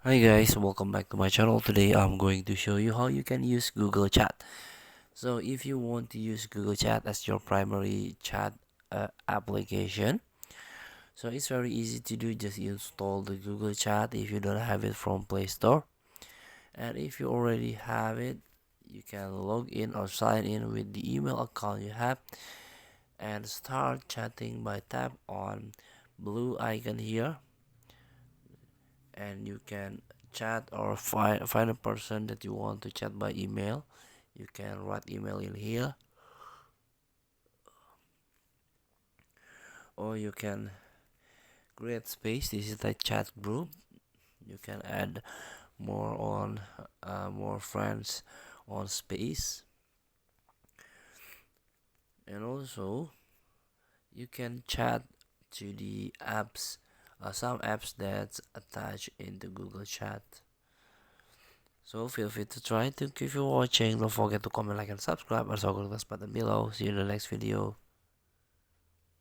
Hi guys, welcome back to my channel. Today I'm going to show you how you can use Google Chat. So if you want to use Google Chat as your primary chat application, so it's very easy to do. Just install the Google Chat if you don't have it from Play Store. And if you already have it, you can log in or sign in with the email account you have and start chatting by tap on blue icon here, and you can chat or find a person that you want to chat by email. You can write email in here, or you can create space. This is the chat group. You can add more friends on space, and also you can chat to the apps, some apps that's attached in the Google Chat. So feel free to try. Thank you for watching. Don't forget to comment, like, and subscribe. Also, click the button below. See you in the next video.